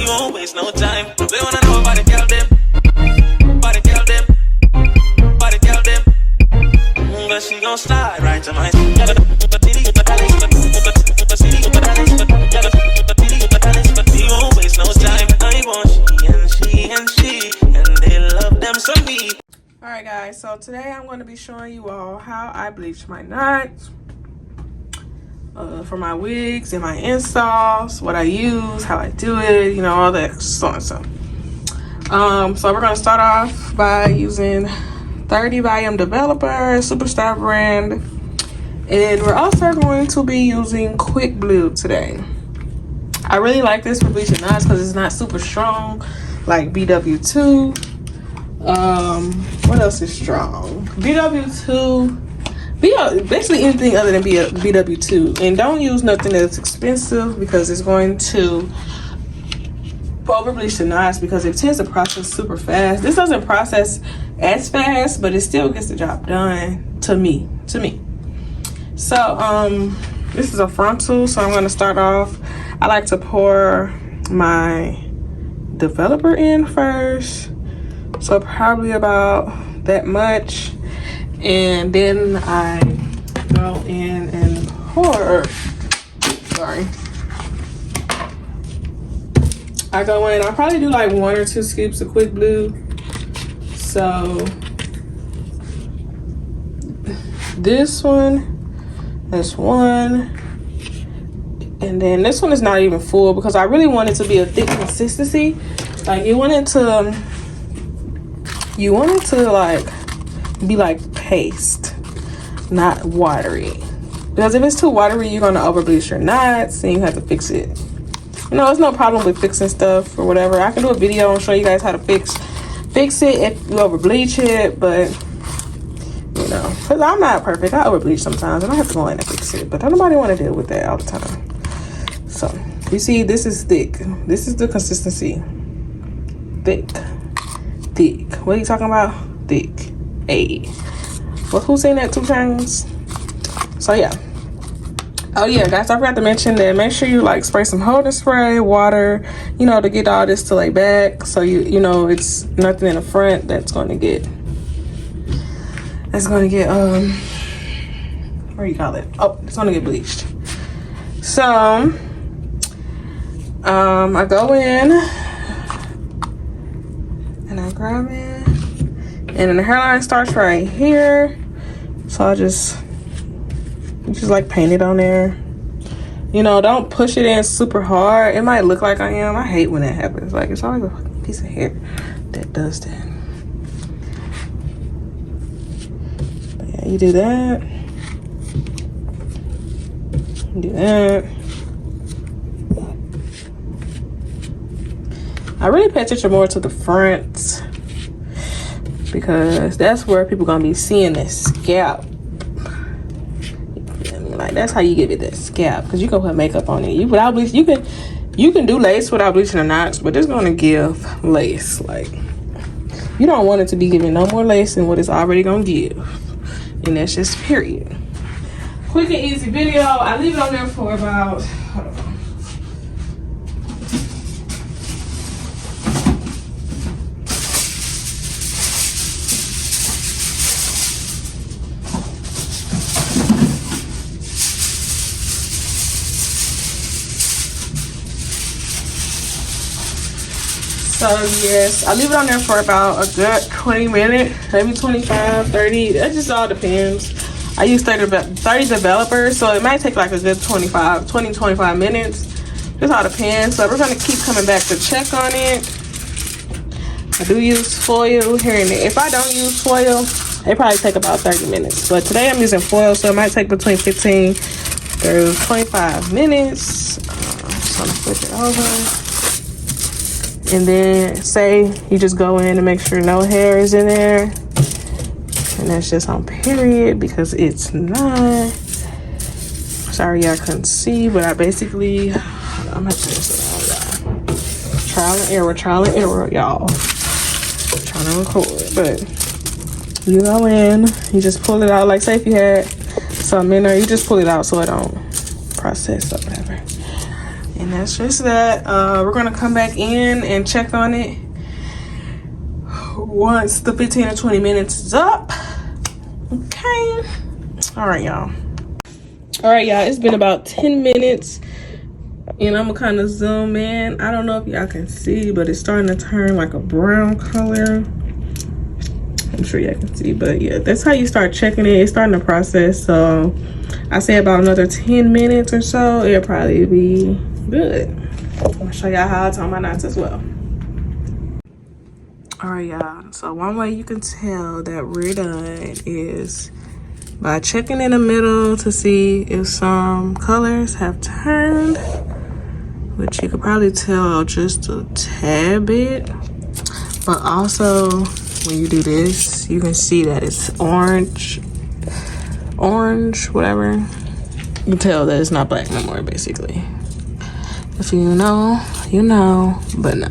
won't waste no time. They wanna know about the girl them. But she gon' slide right to my you won't waste no time. I want she and they love them some me. Alright guys, so today I'm going to be showing you all how I bleach my knots for my wigs and my installs, what I use, how I do it, you know, all that so and so. So we're going to start off by using 30 volume developer superstar brand, and we're also going to be using quick blue today. I really like this for bleaching knots because it's not super strong like BW2. What else is strong? BW2, basically anything other than BW2. And don't use nothing that's expensive because it's going to over bleach the knots because it tends to process super fast. This doesn't process as fast, but it still gets the job done to me. So this is a frontal, so I'm going to start off. I like to pour my developer in first, so probably about that much, and then I go in and pour. I go in, I'll probably do like 1 or 2 scoops of quick blue. So this one, that's 1, and then this one is not even full because I really want it to be a thick consistency. Like you want it to like be like paste, not watery, because if it's too watery you're gonna over bleach your knots and you have to fix it. You know, there's no problem with fixing stuff or whatever. I can do a video and show you guys how to fix it if you over bleach it, but you know, because I'm not perfect, I over bleach sometimes and I have to go in and fix it, but don't nobody want to deal with that all the time. So you see, this is thick. This is the consistency. Thick. What are you talking about? Thick. Hey, well, who's saying that 2 times? So yeah. Oh yeah, guys, I forgot to mention that make sure you like spray some holding spray, water, you know, to get all this to lay back, so you know it's nothing in the front that's going to get what do you call it? Oh, it's going to get bleached. So I go in and I grab it, and then the hairline starts right here, so I just like paint it on there. You know, don't push it in super hard. It might look like I am. I hate when that happens. Like, it's always a fucking piece of hair that does that. But yeah, you do that. You do that. I really pay attention more to the front because that's where people gonna be seeing the scalp. Like, that's how you give it that scalp, because you can put makeup on it. You can do lace without bleaching the knots, but it's gonna give lace. Like, you don't want it to be giving no more lace than what it's already gonna give, and that's just period. Quick and easy video. I leave it on there for about, hold on. So yes, I leave it on there for about a good 20 minutes, maybe 25, 30. That just all depends. I use 30 developers, so it might take like a good 20, 25 minutes. Just all depends. So we're gonna keep coming back to check on it. I do use foil here and there. If I don't use foil, it probably take about 30 minutes. But today I'm using foil, so it might take between 15 to 25 minutes. Just gonna flip it over. And then say you just go in and make sure no hair is in there, and that's just on period because it's not. Sorry y'all couldn't see, but I basically, I'm gonna turn this around, y'all. Trial and error, y'all. Trying to record, but you go in, you just pull it out. Like say if you had some in there, you just pull it out so it don't process or whatever. And And that's just that. We're gonna come back in and check on it once the 15 or 20 minutes is up. Okay. All right, y'all. It's been about 10 minutes. And I'm gonna kind of zoom in. I don't know if y'all can see, but it's starting to turn like a brown color. I'm sure y'all can see, but yeah, that's how you start checking it. It's starting to process. So I say about another 10 minutes or so, it'll probably be good. I'm gonna show y'all how I tie my knots as well. All right, y'all. So one way you can tell that we're done is by checking in the middle to see if some colors have turned, which you could probably tell just a tad bit. But also, when you do this, you can see that it's orange, whatever. You can tell that it's not black no more, basically. If you know, you know, but no.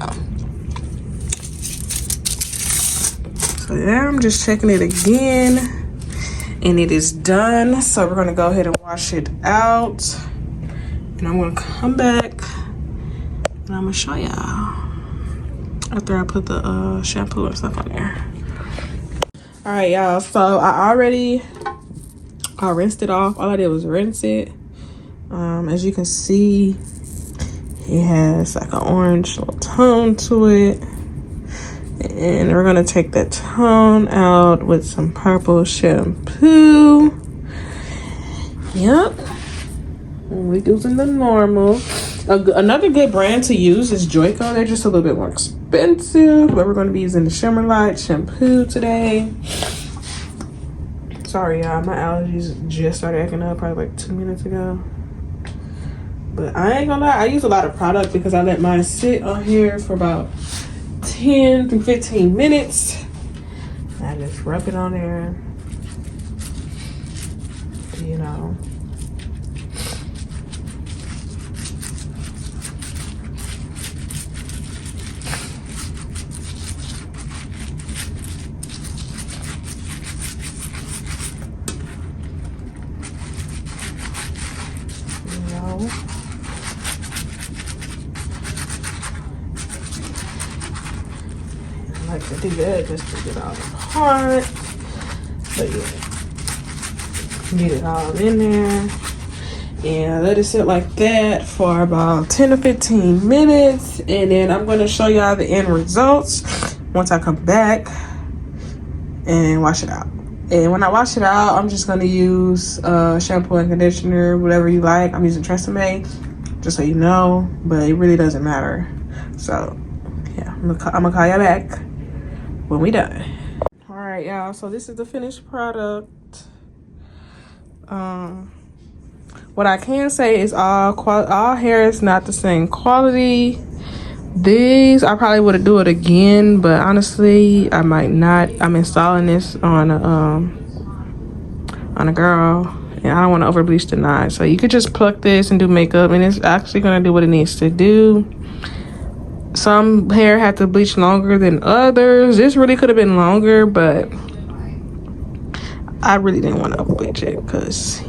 So yeah, I'm just checking it again, and it is done. So we're gonna go ahead and wash it out, and I'm gonna come back and I'm gonna show y'all after I put the shampoo and stuff on there. All right, y'all. So I rinsed it off. All I did was rinse it. As you can see, it has like an orange little tone to it. And we're gonna take that tone out with some purple shampoo. Yep. We're using the normal. Another good brand to use is Joico. They're just a little bit more expensive, but we're gonna be using the Shimmer Light shampoo today. Sorry, y'all. My allergies just started acting up probably like 2 minutes ago. But I ain't gonna lie, I use a lot of product because I let mine sit on here for about 10 to 15 minutes. I just rub it on there, you know. I like to do that just to get all apart. But yeah, get it all in there. And let it sit like that for about 10 to 15 minutes. And then I'm going to show y'all the end results once I come back and wash it out. And when I wash it out, I'm just going to use shampoo and conditioner, whatever you like. I'm using Tresemme, just so you know, but it really doesn't matter. So yeah, I'm gonna call y'all back when we done. All right, y'all, so this is the finished product. What I can say is all hair is not the same quality. These I probably would do it again, but honestly I might not. I'm installing this on a girl, and I don't want to over bleach the knot. So you could just pluck this and do makeup, and it's actually gonna do what it needs to do. Some hair had to bleach longer than others. This really could have been longer, but I really didn't want to over bleach it because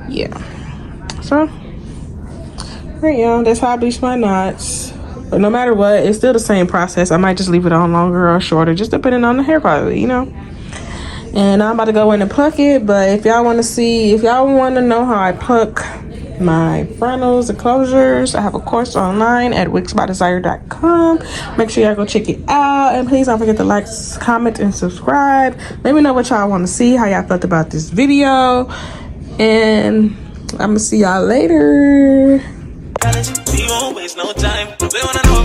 yeah. So right, y'all, that's how I bleach my knots. But no matter what, it's still the same process. I might just leave it on longer or shorter, just depending on the hair quality, you know. And I'm about to go in and pluck it. But if y'all want to know how I pluck my frontals and closures, I have a course online at wigsbydesire.com. Make sure y'all go check it out, and please don't forget to like, comment, and subscribe. Let me know what y'all want to see, how y'all felt about this video, and I'm gonna see y'all later. We won't waste no time. We wanna know